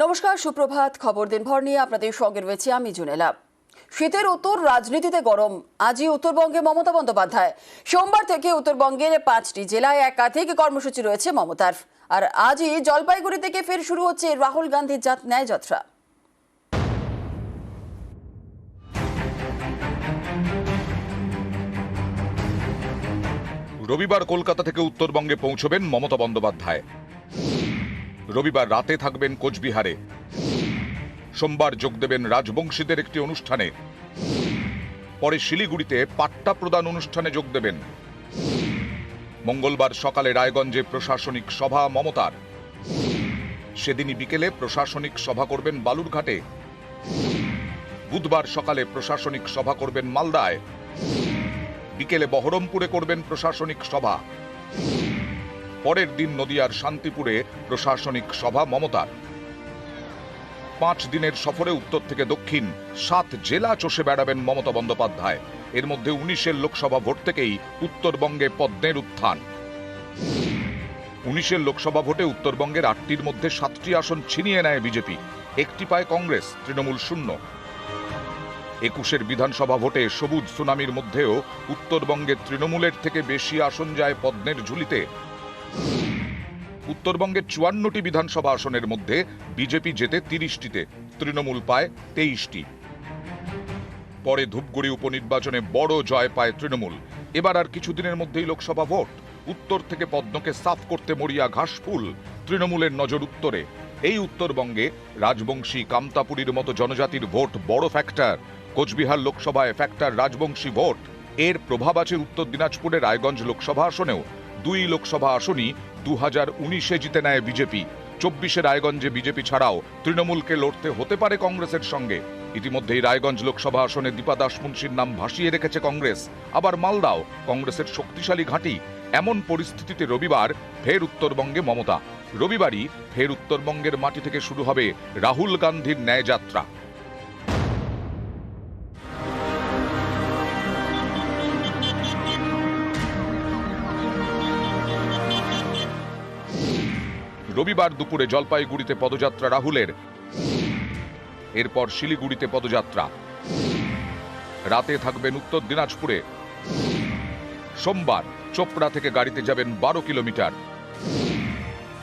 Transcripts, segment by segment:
নমস্কার, সুপ্রভাত। খবর দিনভর নিয়ে আপনাদের সঙ্গে রয়েছে আমি জুনেলা। শীতের উত্তর রাজনীতিতে গরম। আজই উত্তরবঙ্গে মমতা বন্দ্যোপাধ্যায়। সোমবার থেকে উত্তরবঙ্গের 5টি জেলায় একাধিক কর্মসূচি রয়েছে মমতার। আর আজই জলপাইগুড়ি থেকে ফের শুরু হচ্ছে রাহুল গান্ধীর ন্যায় যাত্রা। রবিবার কলকাতা থেকে উত্তরবঙ্গে পৌঁছবেন মমতা বন্দ্যোপাধ্যায়। রবিবার রাতে থাকবেন কোচবিহারে। সোমবার যোগ দেবেন রাজবংশীদের একটি অনুষ্ঠানে। পরে শিলিগুড়িতে পাট্টা প্রদান অনুষ্ঠানে যোগ দেবেন। মঙ্গলবার সকালে রায়গঞ্জে প্রশাসনিক সভা মমতার। সেদিনই বিকেলে প্রশাসনিক সভা করবেন বালুরঘাটে। বুধবার সকালে প্রশাসনিক সভা করবেন মালদায়। বিকেলে বহরমপুরে করবেন প্রশাসনিক সভা। পরের দিন নদিয়ার শান্তিপুরে প্রশাসনিক সভা মমতার। 5 দিনের সফরে উত্তর থেকে দক্ষিণ 7 জেলা চষে বেড়াবেন মমতা বন্দ্যোপাধ্যায়। এর মধ্যে 19 লোকসভা ভোট থেকেই উত্তরবঙ্গে পদ্মের উত্থান। 19 লোকসভা ভোটে উত্তরবঙ্গের 8টির মধ্যে 7টি আসন ছিনিয়ে নেয় বিজেপি। একটি পায় কংগ্রেস, তৃণমূল শূন্য। 21 বিধানসভা ভোটে সবুজ সুনামির মধ্যেও উত্তরবঙ্গে তৃণমূলের থেকে বেশি আসন যায় পদ্মের ঝুলিতে। উত্তরবঙ্গের 54টি বিধানসভা আসনের মধ্যে বিজেপি জেতে 30টিতে, তৃণমূল পায় 23টি। পরে ধূপগুড়ি উপনির্বাচনে বড় জয় পায় তৃণমূল। এবার আর কিছুদিনের মধ্যেই লোকসভা ভোট। উত্তর থেকে পদ্মকে সাফ করতে মরিয়া ঘাসফুল। তৃণমূলের নজর উত্তরে। এই উত্তরবঙ্গে রাজবংশী, কামতাপুরীর মতো জনজাতির ভোট বড় ফ্যাক্টর। কোচবিহার লোকসভায় ফ্যাক্টর রাজবংশী ভোট। এর প্রভাব আছে উত্তর দিনাজপুরের রায়গঞ্জ লোকসভা আসনেও। 2 লোকসভা আসনই 2019-এ জিতে নেয় বিজেপি। 24-এ রায়গঞ্জে বিজেপি ছাড়াও তৃণমূলকে লড়তে হতে পারে কংগ্রেসের সঙ্গে। ইতিমধ্যেই রায়গঞ্জ লোকসভা আসনে দীপা দাস মুন্সির নাম ভাসিয়ে রেখেছে কংগ্রেস। আবার মালদাও কংগ্রেসের শক্তিশালী ঘাঁটি। এমন পরিস্থিতিতে রবিবার ফের উত্তরবঙ্গে মমতা। রবিবারই ফের উত্তরবঙ্গের মাটি থেকে শুরু হবে রাহুল গান্ধীর ন্যায় যাত্রা। রবিবার দুপুরে জলপাইগুড়িতে পদযাত্রা রাহুলের। এরপর শিলিগুড়িতে পদযাত্রা। রাতে থাকবেন উত্তর দিনাজপুরে। সোমবার চোপড়া থেকে গাড়িতে যাবেন 12 কিলোমিটার।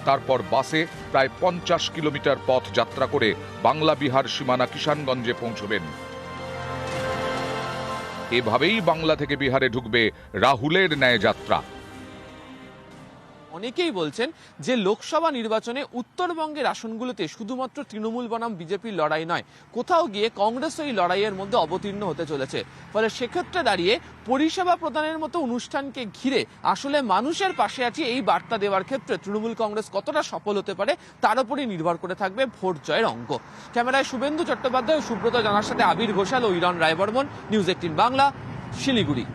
তারপর বাসে প্রায় 50 কিলোমিটার পথ যাত্রা করে বাংলা বিহার সীমানা কিষানগঞ্জে পৌঁছবেন। এভাবেই বাংলা থেকে বিহারে ঢুকবে রাহুলের ন্যায় যাত্রা। অনেকেই বলছেন যে লোকসভা নির্বাচনে উত্তরবঙ্গের আসনগুলোতে শুধুমাত্র তৃণমূল বনাম বিজেপির লড়াই নয়, কোথাও গিয়ে কংগ্রেস ওই লড়াইয়ের মধ্যে অবতীর্ণ হতে চলেছে। ফলে সেক্ষেত্রে দাঁড়িয়ে পরিষেবা প্রদানের মতো অনুষ্ঠানকে ঘিরে আসলে মানুষের পাশে আছে এই বার্তা দেওয়ার ক্ষেত্রে তৃণমূল কংগ্রেস কতটা সফল হতে পারে তার উপরই নির্ভর করে থাকবে ভোট জয়ের অঙ্ক। ক্যামেরায় শুভেন্দু চট্টোপাধ্যায়, সুব্রত জানার সাথে আবির ঘোষাল ও ইরন রায়বর্মন, নিউজ 18 বাংলা, শিলিগুড়ি।